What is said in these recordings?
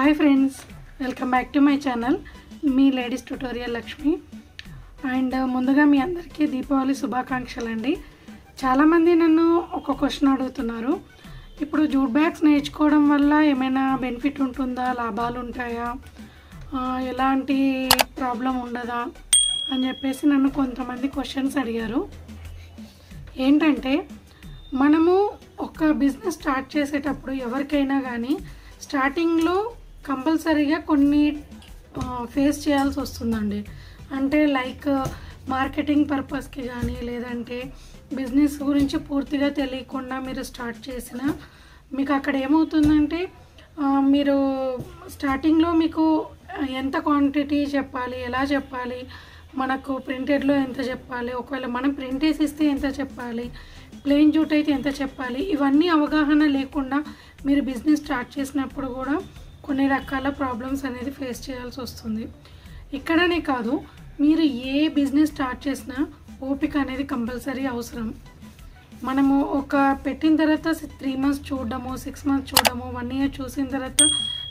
Hi friends, welcome back to my channel. Me ladies tutorial Lakshmi. And ముందుగా మీ అందరికీ దీపావళి శుభాకాంక్షలు అండి. చాలామంది నన్ను ఒక క్వశ్చన్ అడుగుతున్నారు. ఇప్పుడు జూట్ బ్యాగ్స్ నేర్చుకోవడం వల్ల ఏమైనా బెనిఫిట్ ఉంటుందా, లాభాలు ఉంటాయా, ఎలాంటి ప్రాబ్లం ఉండదా అని చెప్పేసి నన్ను కొంతమంది క్వశ్చన్స్ అడిగారు. ఏంటంటే మనము ఒక బిజినెస్ స్టార్ట్ చేసేటప్పుడు ఎవరికైనా కానీ స్టార్టింగ్లో కంపల్సరీగా కొన్ని ఫేస్ చేయాల్సి వస్తుందండి. అంటే లైక్ మార్కెటింగ్ పర్పస్కి కానీ, లేదంటే బిజినెస్ గురించి పూర్తిగా తెలియకుండా మీరు స్టార్ట్ చేసిన మీకు అక్కడ ఏమవుతుందంటే మీరు స్టార్టింగ్లో మీకు ఎంత క్వాంటిటీ చెప్పాలి, ఎలా చెప్పాలి, మనకు ప్రింటెడ్లో ఎంత చెప్పాలి, ఒకవేళ మనం ప్రింట్ వేసి ఇస్తే ఎంత చెప్పాలి, ప్లెయిన్ జూట్ అయితే ఎంత చెప్పాలి, ఇవన్నీ అవగాహన లేకుండా మీరు బిజినెస్ స్టార్ట్ చేసినప్పుడు కూడా కొన్ని రకాల ప్రాబ్లమ్స్ అనేది ఫేస్ చేయాల్సి వస్తుంది. ఇక్కడనే కాదు, మీరు ఏ బిజినెస్ స్టార్ట్ చేసినా ఓపిక అనేది కంపల్సరీ అవసరం. మనము ఒక పెట్టిన తర్వాత 3 months చూడడము, 6 months చూడడము, 1 year చూసిన తర్వాత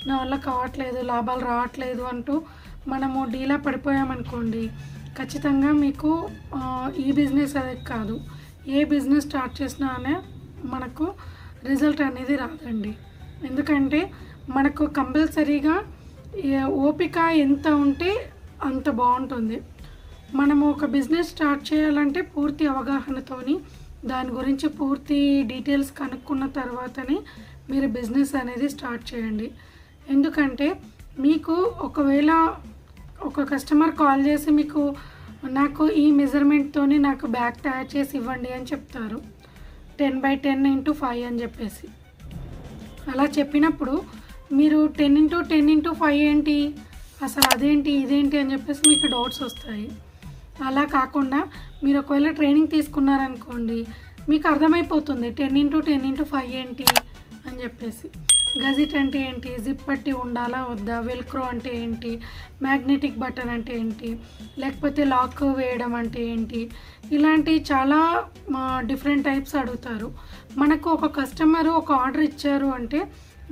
నా వల్ల కావట్లేదు, లాభాలు రావట్లేదు అంటూ మనము డీలా పడిపోయామనుకోండి, ఖచ్చితంగా మీకు ఈ బిజినెస్ అనేది కాదు, ఏ బిజినెస్ స్టార్ట్ చేసినా అనే మనకు రిజల్ట్ అనేది రాదండి. ఎందుకంటే మనకు కంపల్సరీగా ఓపిక ఎంత ఉంటే అంత బాగుంటుంది. మనము ఒక బిజినెస్ స్టార్ట్ చేయాలంటే పూర్తి అవగాహనతోని దాని గురించి పూర్తి డీటెయిల్స్ కనుక్కున్న తర్వాతనే మీరు బిజినెస్ అనేది స్టార్ట్ చేయండి. ఎందుకంటే మీకు ఒకవేళ ఒక కస్టమర్ కాల్ చేసి మీకు నాకు ఈ మెజర్మెంట్తోని నాకు బ్యాగ్ తయారు చేసి ఇవ్వండి అని చెప్తారు, 10x10x5 అని చెప్పేసి. అలా చెప్పినప్పుడు మీరు 10x10x5 ఏంటి, అసలు అదేంటి ఇదేంటి అని చెప్పేసి మీకు డౌట్స్ వస్తాయి. అలా కాకుండా మీరు ఒకవేళ ట్రైనింగ్ తీసుకున్నారనుకోండి, మీకు అర్థమైపోతుంది 10x10x5 ఏంటి అని చెప్పేసి. గజిట్ అంటే ఏంటి, జిప్ పట్టి ఉండాలా వద్దా, వెల్క్రో అంటే ఏంటి, మ్యాగ్నెటిక్ బటన్ అంటే ఏంటి, లేకపోతే లాక్ వేయడం అంటే ఏంటి, ఇలాంటి చాలా డిఫరెంట్ టైప్స్ అడుగుతారు. మనకు ఒక కస్టమరు ఒక ఆర్డర్ ఇచ్చారు అంటే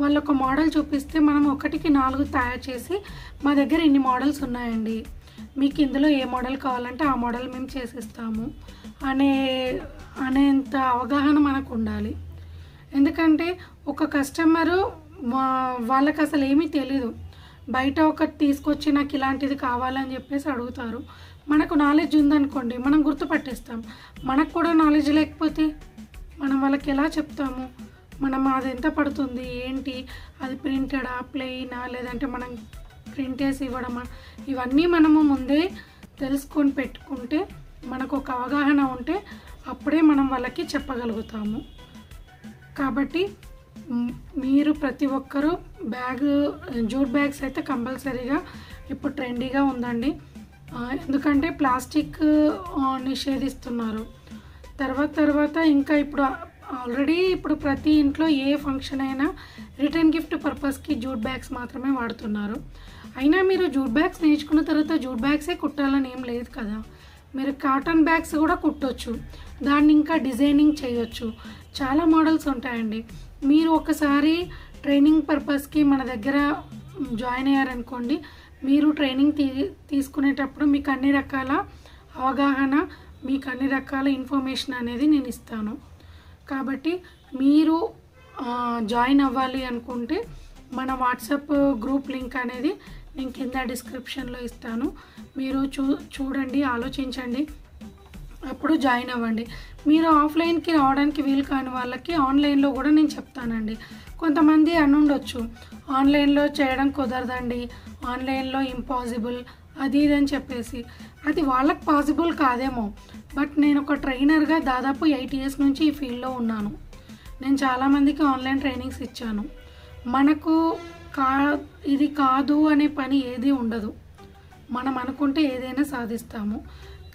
వాళ్ళు ఒక మోడల్ చూపిస్తే మనం 1కి 4 తయారు చేసి మా దగ్గర ఇన్ని మోడల్స్ ఉన్నాయండి, మీకు ఇందులో ఏ మోడల్ కావాలంటే ఆ మోడల్ మేము చేసిస్తాము అనేంత అవగాహన మనకు ఉండాలి. ఎందుకంటే ఒక కస్టమరు వాళ్ళకి అసలు ఏమీ తెలీదు, బయట ఒకటి తీసుకొచ్చి నాకు ఇలాంటిది కావాలని చెప్పేసి అడుగుతారు. మనకు నాలెడ్జ్ ఉందనుకోండి, మనం గుర్తుపట్టేస్తాం. మనకు కూడా నాలెడ్జ్ లేకపోతే మనం వాళ్ళకి ఎలా చెప్తాము, మనం అది ఎంత పడుతుంది ఏంటి, అది ప్రింటెడా ప్లెయినా, లేదంటే మనం ప్రింట్ వేసి ఇవ్వడమా, ఇవన్నీ మనము ముందే తెలుసుకొని పెట్టుకుంటే మనకు ఒక అవగాహన ఉంటే అప్పుడే మనం వాళ్ళకి చెప్పగలుగుతాము. కాబట్టి మీరు ప్రతి ఒక్కరూ జూట్ బ్యాగ్స్ అయితే కంపల్సరీగా ఇప్పుడు ట్రెండీగా ఉందండి. ఎందుకంటే ప్లాస్టిక్ నిషేధిస్తున్నారు. తర్వాత ఇంకా ఇప్పుడు ఆల్రెడీ ఇప్పుడు ప్రతి ఇంట్లో ఏ ఫంక్షన్ అయినా రిటర్న్ గిఫ్ట్ పర్పస్కి జూట్ బ్యాగ్స్ మాత్రమే వాడుతున్నారు. అయినా మీరు జూట్ బ్యాగ్స్ నేర్చుకున్న తర్వాత జూట్ బ్యాగ్సే కుట్టాలని ఏం లేదు కదా, మీరు కాటన్ బ్యాగ్స్ కూడా కుట్టొచ్చు, దాన్ని ఇంకా డిజైనింగ్ చేయొచ్చు, చాలా మోడల్స్ ఉంటాయండి. మీరు ఒకసారి ట్రైనింగ్ పర్పస్కి మన దగ్గర జాయిన్ అయ్యారనుకోండి, మీరు ట్రైనింగ్ తీసుకునేటప్పుడు మీకు అన్ని రకాల అవగాహన, మీకు అన్ని రకాల ఇన్ఫర్మేషన్ అనేది నేను ఇస్తాను. కాబట్టి మీరు జాయిన్ అవ్వాలి అనుకుంటే మన వాట్సాప్ గ్రూప్ లింక్ అనేది నేను కింద డిస్క్రిప్షన్లో ఇస్తాను. మీరు చూడండి, ఆలోచించండి, అప్పుడు జాయిన్ అవ్వండి. మీరు ఆఫ్లైన్కి రావడానికి వీలు కాని వాళ్ళకి ఆన్లైన్లో కూడా నేను చెప్తానండి. కొంతమంది అనుండొచ్చు ఆన్లైన్లో చేయడం కుదరదండి, ఆన్లైన్లో ఇంపాసిబుల్ అది ఇది అని చెప్పేసి. అది వాళ్ళకి పాసిబుల్ కాదేమో, బట్ నేను ఒక ట్రైనర్గా దాదాపు 8 years నుంచి ఈ ఫీల్డ్లో ఉన్నాను. నేను చాలామందికి ఆన్లైన్ ట్రైనింగ్స్ ఇచ్చాను. మనకు ఇది కాదు అనే పని ఏది ఉండదు, మనం అనుకుంటే ఏదైనా సాధిస్తాము.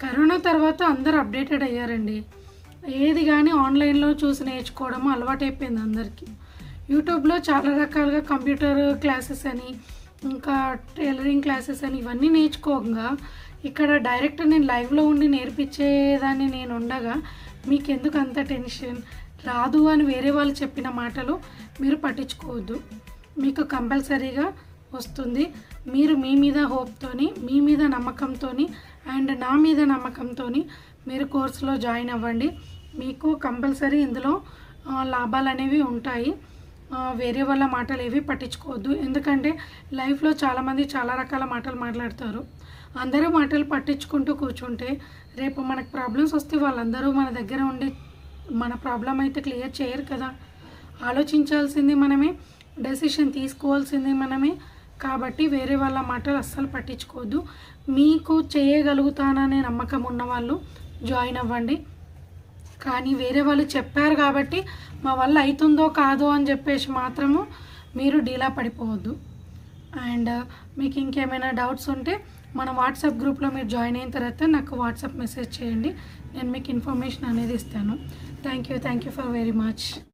కరోనా తర్వాత అందరూ అప్డేటెడ్ అయ్యారండి. ఏది కానీ ఆన్లైన్లో చూసి నేర్చుకోవడం అలవాటైపోయింది అందరికీ. యూట్యూబ్లో చాలా రకాలుగా కంప్యూటర్ క్లాసెస్ అని, ఇంకా టైలరింగ్ క్లాసెస్ అని ఇవన్నీ నేర్చుకోగా ఇక్కడ డైరెక్ట్ నేను లైవ్లో ఉండి నేర్పించేదాన్ని నేను ఉండగా మీకు ఎందుకు అంత టెన్షన్, రాదు అని వేరే వాళ్ళు చెప్పిన మాటలు మీరు పట్టించుకోవద్దు. మీకు కంపల్సరీగా వస్తుంది. మీరు మీ మీద హోప్తోని, మీ మీద నమ్మకంతోని అండ్ నా మీద నమ్మకంతోని మీరు కోర్సులో జాయిన్ అవ్వండి. మీకు కంపల్సరీ ఇందులో లాభాలు అనేవి ఉంటాయి. వేరే వాళ్ళ మాటలు ఏవి పట్టించుకోవద్దు. ఎందుకంటే లైఫ్లో చాలామంది చాలా రకాల మాటలు మాట్లాడతారు. అందరూ మాటలు పట్టించుకుంటూ కూర్చుంటే రేపు మనకు ప్రాబ్లమ్స్ వస్తే వాళ్ళందరూ మన దగ్గర ఉండి మన ప్రాబ్లం అయితే క్లియర్ చేయరు కదా. ఆలోచించాల్సింది మనమే, డెసిషన్ తీసుకోవాల్సింది మనమే. కాబట్టి వేరే వాళ్ళ మాటలు అస్సలు పట్టించుకోవద్దు. మీకు చేయగలుగుతాననే నమ్మకం ఉన్నవాళ్ళు జాయిన్ అవ్వండి. కానీ వేరే వాళ్ళు చెప్పారు కాబట్టి మా వల్ల అవుతుందో కాదో అని చెప్పేసి మాత్రము మీరు డీలా పడిపోవద్దు. అండ్ మీకు ఇంకేమైనా డౌట్స్ ఉంటే మన వాట్సాప్ గ్రూప్లో మీరు జాయిన్ అయిన తర్వాత నాకు వాట్సాప్ మెసేజ్ చేయండి. నేను మీకు ఇన్ఫర్మేషన్ అనేది ఇస్తాను. Thank you for very much.